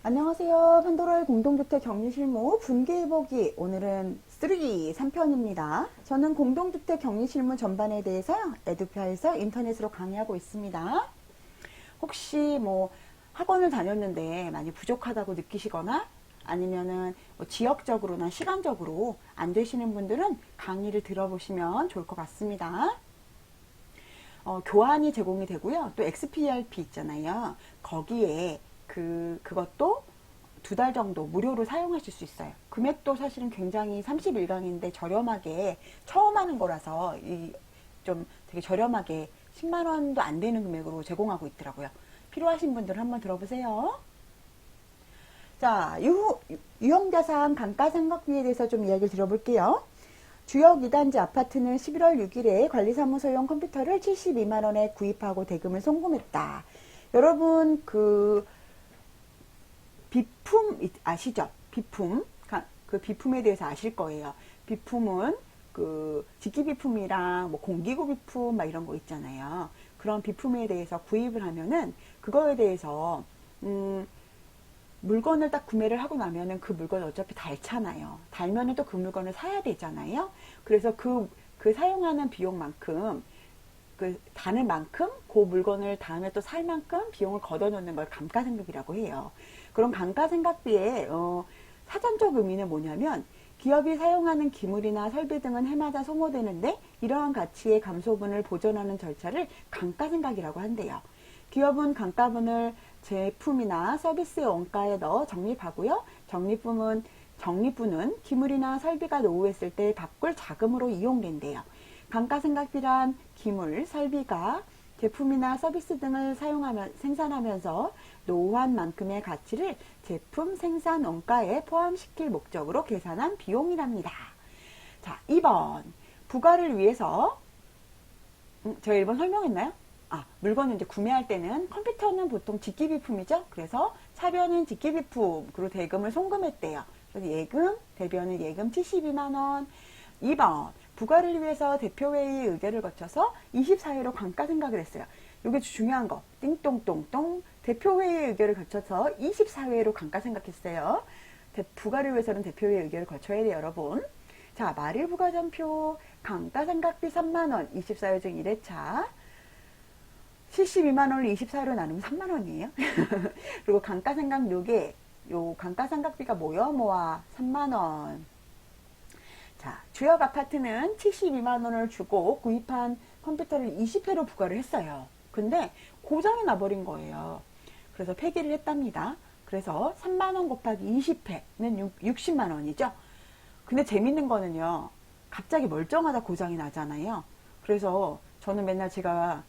안녕하세요. 판도라의 공동주택 격리실무 분기일보기 오늘은 3편입니다. 저는 공동주택 격리실무 전반에 대해서 에듀파에서 인터넷으로 강의하고 있습니다. 혹시 학원을 다녔는데 많이 부족하다고 느끼시거나 아니면은 지역적으로나 시간적으로 안 되시는 분들은 강의를 들어보시면 좋을 것 같습니다. 교환이 제공이 되고요. 또 XPRP 있잖아요. 거기에 그것도 2달 정도 무료로 사용하실 수 있어요. 금액도 사실은 굉장히 30일간인데 저렴하게 처음 하는 거라서 좀 되게 저렴하게 10만원도 안 되는 금액으로 제공하고 있더라고요. 필요하신 분들은 한번 들어보세요. 자, 유형자산 감가상각비에 대해서 좀 이야기를 들어볼게요. 주역 2단지 아파트는 11월 6일에 관리사무소용 컴퓨터를 72만원에 구입하고 대금을 송금했다. 여러분 비품 아시죠? 비품. 그 비품에 대해서 아실 거예요. 비품은 직기비품이랑 공기구 비품 막 이런 거 있잖아요. 그런 비품에 대해서 구입을 하면은 그거에 대해서 물건을 딱 구매를 하고 나면은 그 물건 어차피 닳잖아요. 달면은 또 그 물건을 사야 되잖아요. 그래서 그 사용하는 비용만큼 다는 만큼 그 물건을 다음에 또 살 만큼 비용을 걷어놓는 걸 감가상각비라고 해요. 그럼 감가상각비의 사전적 의미는 뭐냐면 기업이 사용하는 기물이나 설비 등은 해마다 소모되는데 이러한 가치의 감소분을 보전하는 절차를 감가상각이라고 한대요. 기업은 감가분을 제품이나 서비스의 원가에 넣어 적립하고요. 적립분은 기물이나 설비가 노후했을 때 바꿀 자금으로 이용된대요. 감가상각비란 기물, 설비가 제품이나 서비스 등을 생산하면서 노후한 만큼의 가치를 제품 생산 원가에 포함시킬 목적으로 계산한 비용이랍니다. 자, 2번. 부가를 위해서 제가 1번 설명했나요? 물건을 이제 구매할 때는 컴퓨터는 보통 직기비품이죠. 그래서 차변은 직기비품으로 대금을 송금했대요. 그래서 예금, 대변은 예금 72만원. 2번. 부가를 위해서 대표회의 의결을 거쳐서 24회로 감가상각을 했어요. 이게 중요한 거. 띵똥똥똥. 대표회의 의결을 거쳐서 24회로 감가상각했어요. 부가를 위해서는 대표회의 의결을 거쳐야 돼요, 여러분. 자, 말일 부가전표. 감가상각비 3만원. 24회 중 1회차. 72만원을 24회로 나누면 3만원이에요. 그리고 감가상각 요게, 감가상각비가 모아 3만원. 자, 주역 아파트는 72만원을 주고 구입한 컴퓨터를 20회로 부가를 했어요. 근데 고장이 나버린 거예요. 그래서 폐기를 했답니다. 그래서 3만원 곱하기 20회는 60만원이죠. 근데 재밌는 거는요, 갑자기 멀쩡하다 고장이 나잖아요. 그래서 저는 맨날 제가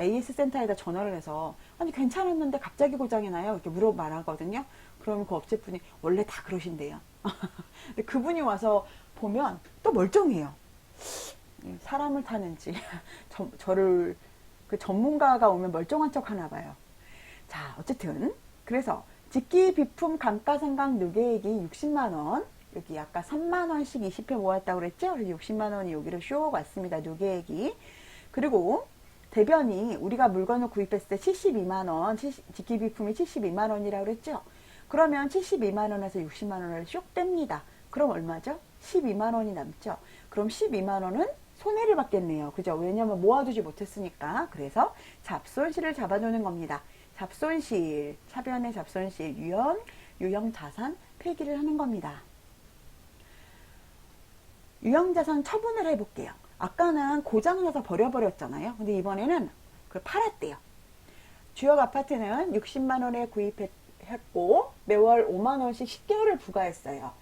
AS 센터에다 전화를 해서 아니 괜찮았는데 갑자기 고장이 나요 이렇게 말하거든요. 그러면 그 업체분이 원래 다 그러신대요. 근데 그분이 와서 보면 또 멀쩡해요. 사람을 타는지 저를 전문가가 오면 멀쩡한 척 하나 봐요. 자, 어쨌든 그래서 직기 비품 감가상각 누계액이 60만원, 여기 아까 3만원씩 20회 모았다고 그랬죠? 그래서 60만원이 여기로 쇼 왔습니다. 누계액이. 그리고 대변이 우리가 물건을 구입했을 때 72만원, 직기비품이 72만원이라고 그랬죠? 그러면 72만원에서 60만원을 쇽 뗍니다. 그럼 얼마죠? 12만원이 남죠? 그럼 12만원은 손해를 받겠네요. 그죠? 왜냐면 모아두지 못했으니까. 그래서 잡손실을 잡아주는 겁니다. 잡손실, 차변의 잡손실, 유형자산 폐기를 하는 겁니다. 유형자산 처분을 해볼게요. 아까는 고장나서 버려버렸잖아요. 근데 이번에는 그걸 팔았대요. 주역 아파트는 60만원에 구입했고 매월 5만원씩 10개월을 부과했어요.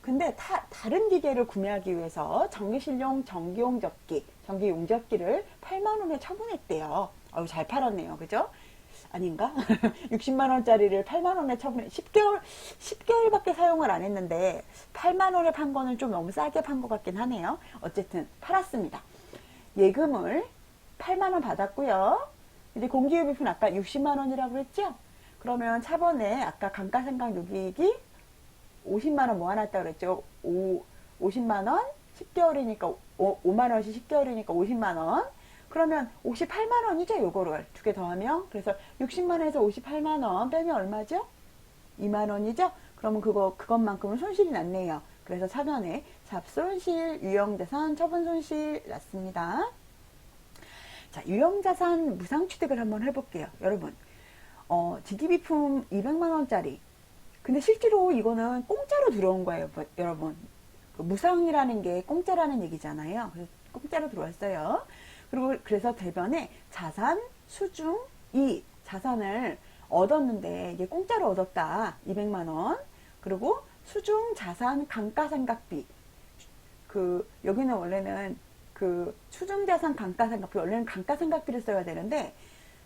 근데 다른 기계를 구매하기 위해서 전기실용 전기용접기, 전기용접기를 8만원에 처분했대요. 잘 팔았네요. 그죠? 아닌가? 60만원짜리를 8만원에 처분해. 10개월밖에 사용을 안 했는데 8만원에 판 거는 좀 너무 싸게 판 것 같긴 하네요. 어쨌든 팔았습니다. 예금을 8만원 받았고요. 이제 공기유비품 아까 60만원이라고 그랬죠? 그러면 차번에 아까 감가상각 요기익이 50만원 모아놨다고 그랬죠? 50만원 10개월이니까 5만원씩 10개월이니까 50만원. 그러면 58만원이죠, 요거를. 두 개 더하면. 그래서 60만원에서 58만원 빼면 얼마죠? 2만 원이죠? 그러면 그것만큼은 손실이 났네요. 그래서 사전에 잡손실, 유형자산, 처분손실 났습니다. 자, 유형자산 무상취득을 한번 해볼게요. 여러분, 지기비품 200만원짜리. 근데 실제로 이거는 공짜로 들어온 거예요, 여러분. 그 무상이라는 게 공짜라는 얘기잖아요. 그래서 공짜로 들어왔어요. 그리고 그래서 대변에 자산, 수중, 이 자산을 얻었는데 이게 공짜로 얻었다. 200만원. 그리고 수중, 자산, 감가상각비. 여기는 원래는 수중자산, 감가상각비. 원래는 감가상각비를 써야 되는데,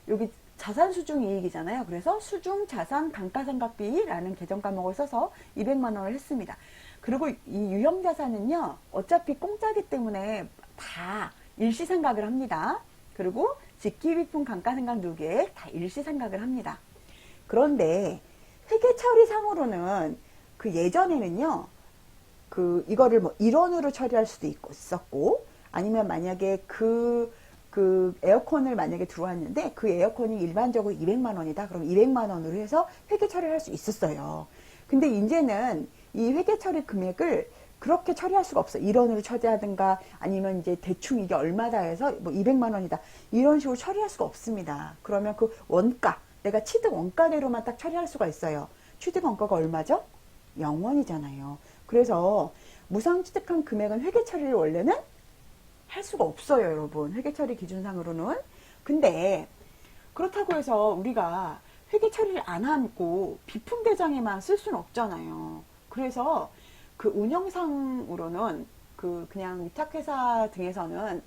여기 자산 수중 이익이잖아요. 그래서 수중, 자산, 감가상각비라는 계정 과목을 써서 200만원을 했습니다. 그리고 이 유형자산은요, 어차피 공짜기 때문에 다 일시상각을 합니다. 그리고 직기비품 감가상각 누계 다 일시상각을 합니다. 그런데 회계처리상으로는 예전에는요, 이거를 뭐 1원으로 처리할 수도 있었고, 아니면 만약에 에어컨을 만약에 들어왔는데 그 에어컨이 일반적으로 200만원이다. 그럼 200만원으로 해서 회계 처리를 할 수 있었어요. 근데 이제는 이 회계 처리 금액을 그렇게 처리할 수가 없어. 1원으로 처리하든가 아니면 이제 대충 이게 얼마다 해서 뭐 200만원이다. 이런 식으로 처리할 수가 없습니다. 그러면 그 원가, 내가 취득 원가대로만 딱 처리할 수가 있어요. 취득 원가가 얼마죠? 0원이잖아요. 그래서 무상 취득한 금액은 회계 처리를 원래는 할 수가 없어요, 여러분. 회계 처리 기준상으로는. 근데 그렇다고 해서 우리가 회계 처리를 안 하고 비품 대장에만 쓸 수는 없잖아요. 그래서 운영상으로는 그냥 위탁회사 등에서는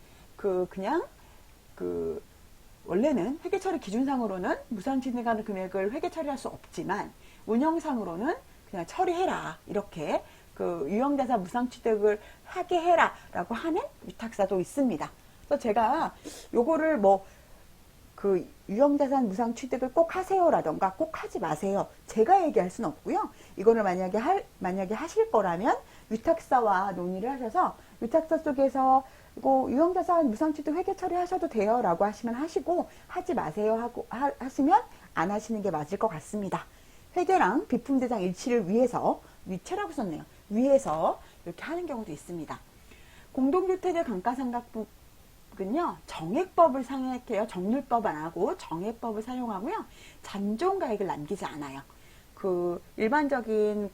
원래는 회계 처리 기준상으로는 무상 취득하는 금액을 회계 처리할 수 없지만 운영상으로는 그냥 처리해라. 이렇게 유형자산 무상 취득을 하게 해라 라고 하는 위탁사도 있습니다. 그래서 제가 요거를 유형자산 무상 취득을 꼭 하세요 라던가 꼭 하지 마세요. 제가 얘기할 수는 없고요. 이거를 만약에 하실 거라면 위탁사와 논의를 하셔서 위탁사 쪽에서 이거 유형자산 무상 취득 회계 처리하셔도 돼요 라고 하시면 하시고, 하지 마세요 하고 하시면 안 하시는 게 맞을 것 같습니다. 회계랑 비품대장 일치를 위해서, 위체라고 썼네요. 위해서 이렇게 하는 경우도 있습니다. 공동주택의 감가상각분은요, 정액법을 사용할게요. 정률법 안 하고 정액법을 사용하고요. 잔존가액을 남기지 않아요. 일반적인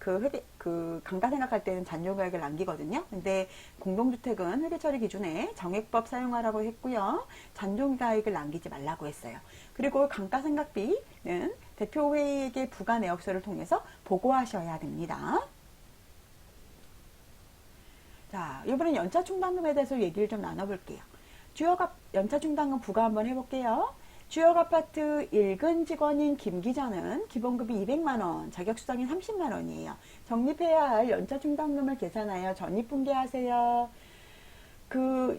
감가상각할 때는 잔존가액을 남기거든요. 근데 공동주택은 회계처리 기준에 정액법 사용하라고 했고요. 잔존가액을 남기지 말라고 했어요. 그리고 감가상각비는 대표회의에게 부가 내역서를 통해서 보고하셔야 됩니다. 자, 이번엔 연차충당금에 대해서 얘기를 좀 나눠볼게요. 연차충당금 부과 한번 해볼게요. 주역아파트 1근 직원인 김 기자는 기본급이 200만원, 자격수당이 30만원이에요. 적립해야 할 연차충당금을 계산하여 전입분계하세요.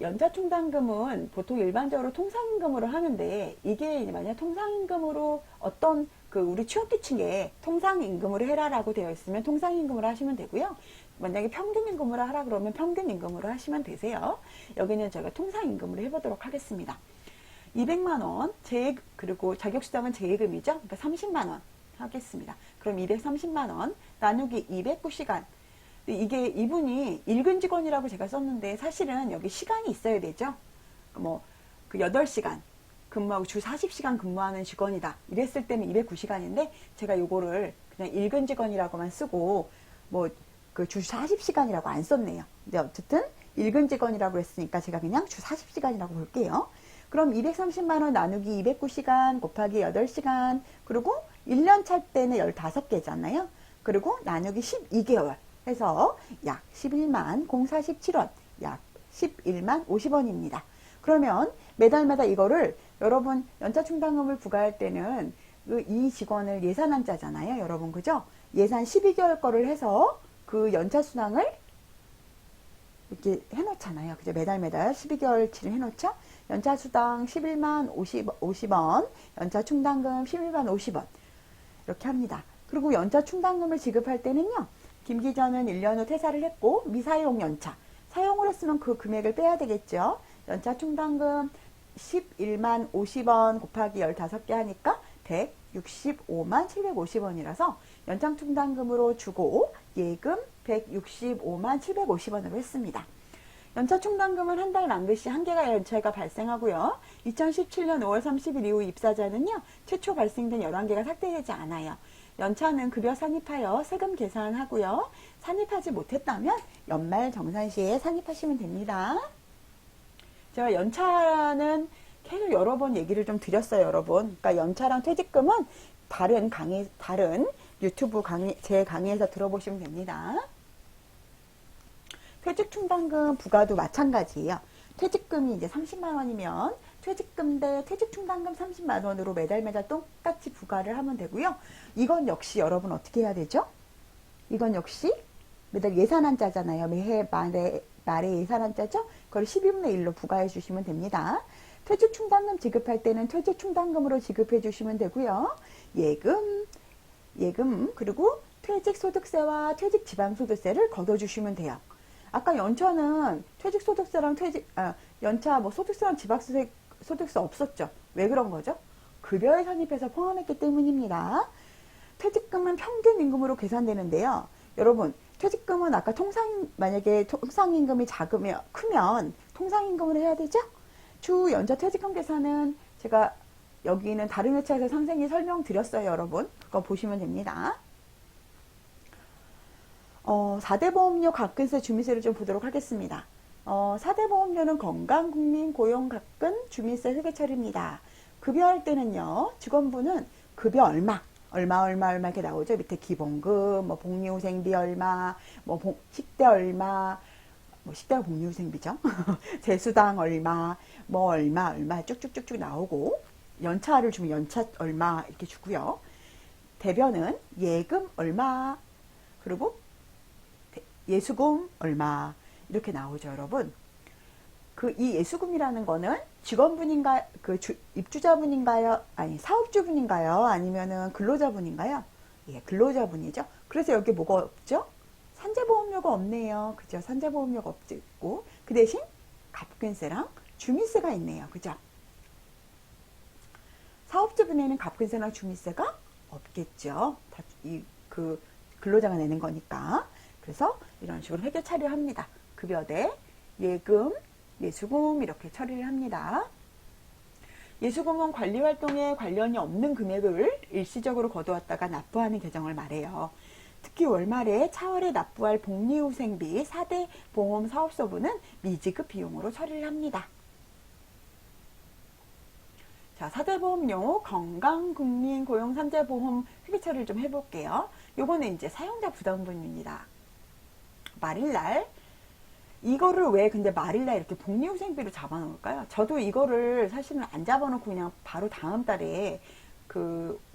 연차충당금은 보통 일반적으로 통상임금으로 하는데, 이게 만약 통상임금으로 우리 취업규칙에 통상임금으로 해라라고 되어 있으면 통상임금으로 하시면 되고요. 만약에 평균임금으로 하라 그러면 평균임금으로 하시면 되세요. 여기는 제가 통상임금으로 해보도록 하겠습니다. 200만원, 그리고 자격수당은 재예금이죠. 그러니까 30만원 하겠습니다. 그럼 230만원 나누기 209시간. 이분이 1근 직원이라고 제가 썼는데 사실은 여기 시간이 있어야 되죠. 8시간 근무하고 주 40시간 근무하는 직원이다. 이랬을 때는 209시간인데 제가 요거를 그냥 1근 직원이라고만 쓰고 주 40시간이라고 안 썼네요. 근데 어쨌든 1근 직원이라고 했으니까 제가 그냥 주 40시간이라고 볼게요. 그럼 230만원 나누기 209시간 곱하기 8시간, 그리고 1년 찰 때는 15개잖아요. 그리고 나누기 12개월 해서 약 11만 047원, 약 11만 50원입니다. 그러면 매달마다 이거를 여러분 연차충당금을 부과할 때는 이 직원을 예산환자잖아요. 여러분 그죠? 예산 12개월 거를 해서 연차수당을 이렇게 해놓잖아요. 그죠? 매달 12개월치를 해놓죠? 연차수당 11만 50원, 연차충당금 11만 50원. 이렇게 합니다. 그리고 연차충당금을 지급할 때는요, 김 기자는 1년 후 퇴사를 했고, 미사용 연차. 사용을 했으면 그 금액을 빼야 되겠죠? 연차충당금 11만 50원 곱하기 15개 하니까 165만 750원이라서 연장충당금으로 주고 예금 165만 750원으로 했습니다. 연차 충당금은 한 달 남짓 시 한계가 연차가 발생하고요. 2017년 5월 30일 이후 입사자는요. 최초 발생된 11개가 삭제되지 않아요. 연차는 급여 산입하여 세금 계산하고요. 산입하지 못했다면 연말 정산시에 산입하시면 됩니다. 제가 연차는 계속 여러 번 얘기를 좀 드렸어요, 여러분. 그러니까 연차랑 퇴직금은 다른 유튜브 강의, 제 강의에서 들어보시면 됩니다. 퇴직충당금 부과도 마찬가지예요. 퇴직금이 이제 30만 원이면 퇴직금 대 퇴직충당금 30만 원으로 매달 똑같이 부과를 하면 되고요. 이건 역시 여러분 어떻게 해야 되죠? 이건 역시 매달 예산한자잖아요. 매해 말에 예산한자죠? 그걸 12분의 1로 부과해 주시면 됩니다. 퇴직충당금 지급할 때는 퇴직충당금으로 지급해 주시면 되고요. 예금 그리고 퇴직소득세와 퇴직지방소득세를 걷어주시면 돼요. 아까 연차는 퇴직소득세랑 연차 소득세랑 지방소득세 없었죠. 왜 그런 거죠? 급여에 산입해서 포함했기 때문입니다. 퇴직금은 평균 임금으로 계산되는데요. 여러분, 퇴직금은 아까 만약에 통상임금이 크면 통상임금으로 해야 되죠? 주 연차 퇴직금 계산은 제가 여기는 다른 회차에서 선생님이 설명드렸어요, 여러분. 그거 보시면 됩니다. 4대 보험료 가근세 주민세를 좀 보도록 하겠습니다. 4대 보험료는 건강, 국민, 고용, 가근, 주민세 회계 처리입니다. 급여할 때는요, 직원분은 급여 얼마 이렇게 나오죠. 밑에 기본급, 복리후생비 얼마, 식대 얼마, 식대가 복리후생비죠. 재수당 얼마, 얼마 쭉쭉쭉쭉 나오고, 연차를 주면 연차 얼마 이렇게 주고요. 대변은 예금 얼마, 그리고 예수금 얼마 이렇게 나오죠, 여러분. 이 예수금이라는 거는 직원분인가, 입주자분인가요? 아니, 사업주분인가요? 아니면은 근로자분인가요? 예, 근로자분이죠. 그래서 여기 뭐가 없죠? 산재보험료가 없네요. 그죠? 산재보험료가 없고, 그 대신 가분세랑 주민세가 있네요. 그죠? 사업주분에는 가분세나 주민세가 없겠죠. 근로자가 내는 거니까. 그래서 이런 식으로 회계 처리합니다. 급여 대 예금, 예수금 이렇게 처리를 합니다. 예수금은 관리활동에 관련이 없는 금액을 일시적으로 거두었다가 납부하는 계정을 말해요. 특히 월말에 차월에 납부할 복리후생비 4대 보험 사업소부는 미지급 비용으로 처리를 합니다. 자, 4대 보험료 건강, 국민, 고용, 산재보험 회계 처리를 좀 해볼게요. 요거는 이제 사용자 부담금입니다. 말일날 이거를 왜 근데 말일날 이렇게 복리후생비로 잡아놓을까요? 저도 이거를 사실은 안 잡아놓고 그냥 바로 다음 달에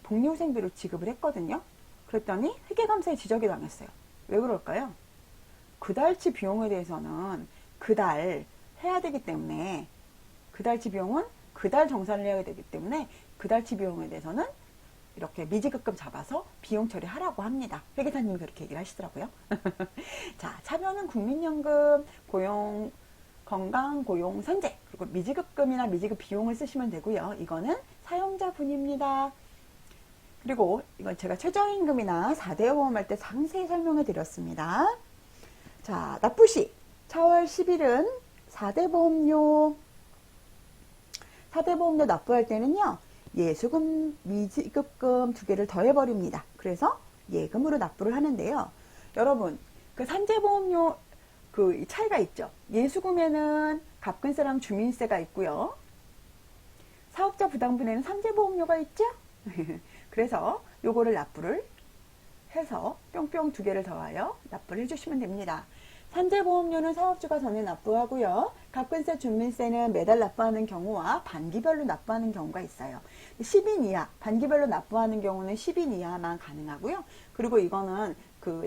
복리후생비로 지급을 했거든요. 그랬더니 회계감사에 지적이 당했어요. 왜 그럴까요? 그달치 비용에 대해서는 그달 해야 되기 때문에 그달치 비용은 그달 정산을 해야 되기 때문에 그달치 비용에 대해서는 이렇게 미지급금 잡아서 비용 처리하라고 합니다. 회계사님이 그렇게 얘기를 하시더라고요. 자, 차변은 국민연금, 고용, 건강, 고용, 산재, 그리고 미지급금이나 미지급 비용을 쓰시면 되고요. 이거는 사용자분입니다. 그리고 이건 제가 최저임금이나 4대 보험할 때 상세히 설명해 드렸습니다. 자, 납부시 차월 10일은 4대 보험료 납부할 때는요. 예수금, 미지급금 두 개를 더해버립니다. 그래서 예금으로 납부를 하는데요. 여러분, 산재보험료 차이가 있죠. 예수금에는 가분세랑 주민세가 있고요. 사업자 부담분에는 산재보험료가 있죠. 그래서 요거를 납부를 해서 뿅뿅 두 개를 더하여 납부를 해주시면 됩니다. 산재보험료는 사업주가 전에 납부하고요. 가분세, 주민세는 매달 납부하는 경우와 반기별로 납부하는 경우가 있어요. 10인 이하, 반기별로 납부하는 경우는 10인 이하만 가능하고요. 그리고 이거는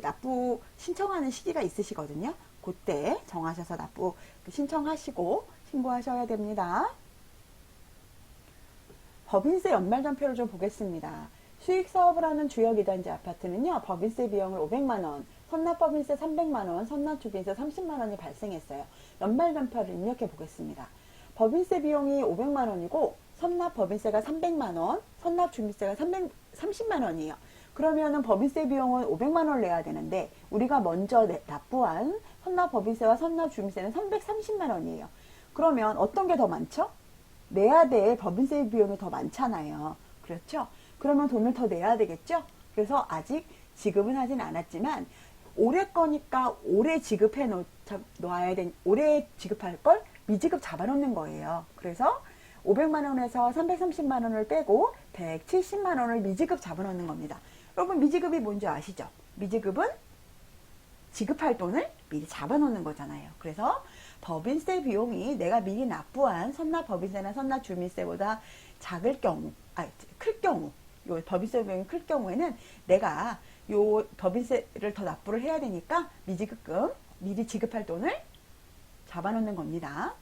납부 신청하는 시기가 있으시거든요. 그때 정하셔서 납부 신청하시고 신고하셔야 됩니다. 법인세 연말전표를 좀 보겠습니다. 수익사업을 하는 주역이단지 아파트는요. 법인세 비용을 500만원, 선납법인세 300만원, 선납주기세 30만원이 발생했어요. 연말전표를 입력해 보겠습니다. 법인세 비용이 500만원이고 선납법인세가 300만원, 선납주기세가 330만 원이에요. 그러면은 법인세 비용은 500만 원을 내야 되는데 우리가 먼저 납부한 선납법인세와 선납주민세는 330만 원이에요. 그러면 어떤 게 더 많죠? 내야 될 법인세 비용이 더 많잖아요. 그렇죠? 그러면 돈을 더 내야 되겠죠? 그래서 아직 지급은 하진 않았지만 올해 거니까 올해 지급해 놓아야 된, 올해 지급할 걸 미지급 잡아놓는 거예요. 그래서 500만 원에서 330만 원을 빼고 170만 원을 미지급 잡아놓는 겁니다. 여러분 미지급이 뭔지 아시죠? 미지급은 지급할 돈을 미리 잡아놓는 거잖아요. 그래서 법인세 비용이 내가 미리 납부한 선납 법인세나 선납 주민세보다 작을 경우, 클 경우, 요 법인세 비용이 클 경우에는 내가 요 법인세를 더 납부를 해야 되니까 미지급금, 미리 지급할 돈을 잡아놓는 겁니다.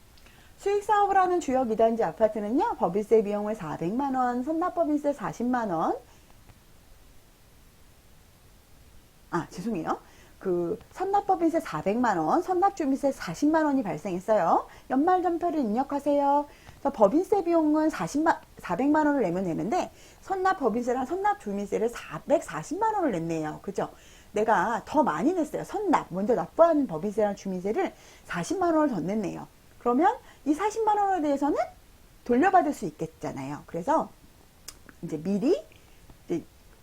수익사업을 하는 주역 2단지 아파트는요, 법인세 비용을 400만원, 선납법인세 40만원, 죄송해요. 그 선납법인세 400만원, 선납주민세 40만원이 발생했어요. 연말전표를 입력하세요. 그래서 법인세 비용은 400만원을 내면 되는데 선납법인세랑 선납주민세를 440만원을 냈네요. 그죠? 내가 더 많이 냈어요. 먼저 납부한 법인세랑 주민세를 40만원을 더 냈네요. 그러면 이 40만원에 대해서는 돌려받을 수 있겠잖아요. 그래서 이제 미리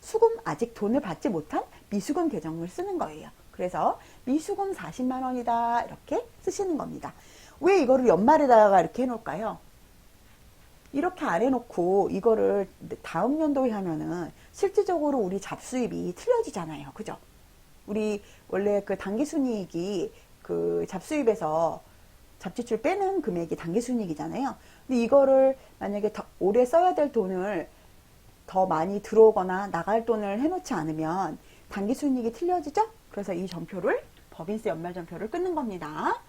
수금 아직 돈을 받지 못한 미수금 계정을 쓰는 거예요. 그래서 미수금 40만 원이다 이렇게 쓰시는 겁니다. 왜 이거를 연말에다가 이렇게 해놓을까요? 이렇게 안 해놓고 이거를 다음 연도에 하면은 실질적으로 우리 잡수입이 틀려지잖아요. 그죠? 우리 원래 그 당기순이익이 그 잡수입에서 잡지출 빼는 금액이 당기순이익이잖아요. 근데 이거를 만약에 올해 써야 될 돈을 더 많이 들어오거나 나갈 돈을 해놓지 않으면 당기순이익이 틀려지죠? 그래서 이 전표를 법인세 연말전표를 끊는 겁니다.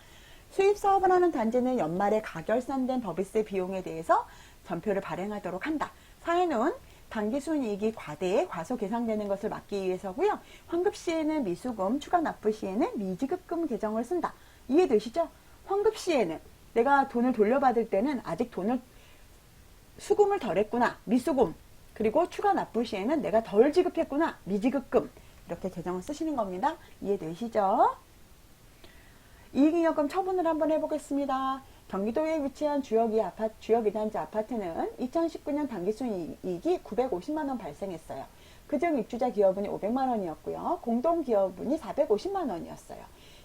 수입사업을 하는 단지는 연말에 가결산된 법인세 비용에 대해서 전표를 발행하도록 한다. 사회는 당기순이익이 과소 계상되는 것을 막기 위해서고요. 환급 시에는 미수금, 추가 납부 시에는 미지급금 계정을 쓴다. 이해되시죠? 환급 시에는 내가 돈을 돌려받을 때는 아직 수금을 덜 했구나. 미수금. 그리고 추가 납부 시에는 내가 덜 지급했구나. 미지급금. 이렇게 계정을 쓰시는 겁니다. 이해되시죠? 이익잉여금 처분을 한번 해보겠습니다. 경기도에 위치한 주역 2단지 아파트는 2019년 당기순이익이 950만원 발생했어요. 그중 입주자 기여분이 500만원이었고요. 공동기여분이 450만원이었어요.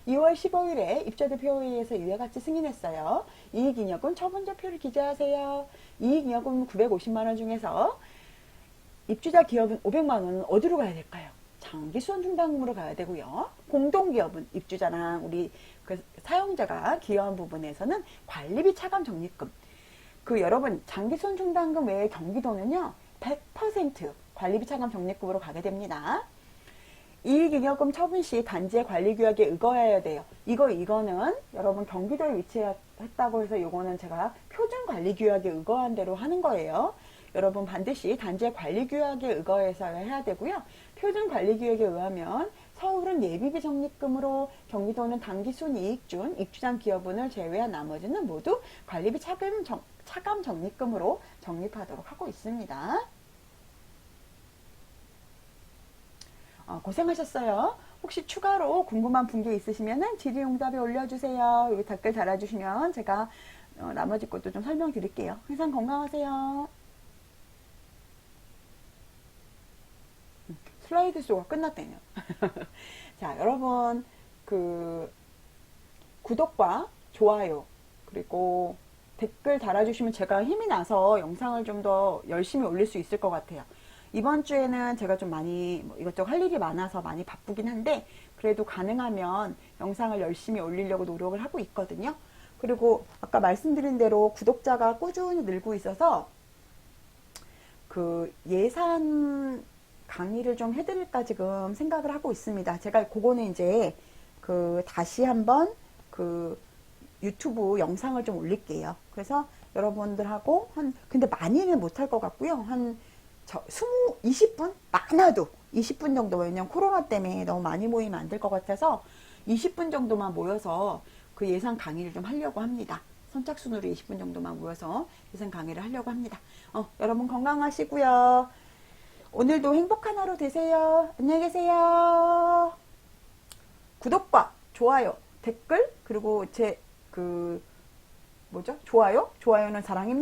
2월 15일에 입주대표회의에서 이와 같이 승인했어요. 이익잉여금 처분자표를 기재하세요. 이익잉여금 950만원 중에서 입주자 기여분 500만원은 어디로 가야 될까요? 장기수원 충당금으로 가야 되고요. 공동기여분, 입주자랑 우리 그 사용자가 기여한 부분에서는 관리비 차감 적립금. 여러분 장기수원 충당금 외에 경기도는요 100% 관리비 차감 적립금으로 가게 됩니다. 이익잉여금 처분 시 단지의 관리규약에 의거해야 돼요. 이거는 여러분 경기도에 위치했다고 해서 이거는 제가 표준관리규약에 의거한 대로 하는 거예요. 여러분 반드시 단지의 관리규약에 의거해서 해야 되고요. 표준관리규약에 의하면 서울은 예비비 적립금으로, 경기도는 당기순이익준, 입주장 기여분을 제외한 나머지는 모두 관리비 차감 적립금으로 적립하도록 하고 있습니다. 고생하셨어요. 혹시 추가로 궁금한 분께 있으시면 질의응답에 올려주세요. 여기 댓글 달아주시면 제가 나머지 것도 좀 설명드릴게요. 항상 건강하세요. 슬라이드 쇼가 끝났대요. 자, 여러분 구독과 좋아요 그리고 댓글 달아주시면 제가 힘이 나서 영상을 좀 더 열심히 올릴 수 있을 것 같아요. 이번 주에는 제가 좀 많이 이것저것 할 일이 많아서 많이 바쁘긴 한데 그래도 가능하면 영상을 열심히 올리려고 노력을 하고 있거든요. 그리고 아까 말씀드린 대로 구독자가 꾸준히 늘고 있어서 예산 강의를 좀 해드릴까 지금 생각을 하고 있습니다. 제가 그거는 이제 다시 한번 유튜브 영상을 좀 올릴게요. 그래서 여러분들하고 근데 많이는 못할 것 같고요. 20분? 많아도 20분 정도. 왜냐면 코로나 때문에 너무 많이 모이면 안 될 것 같아서 20분 정도만 모여서 예산 강의를 좀 하려고 합니다. 선착순으로 20분 정도만 모여서 예산 강의를 하려고 합니다. 여러분 건강하시고요. 오늘도 행복한 하루 되세요. 안녕히 계세요. 구독과 좋아요, 댓글, 그리고 좋아요? 좋아요는 사랑입니다.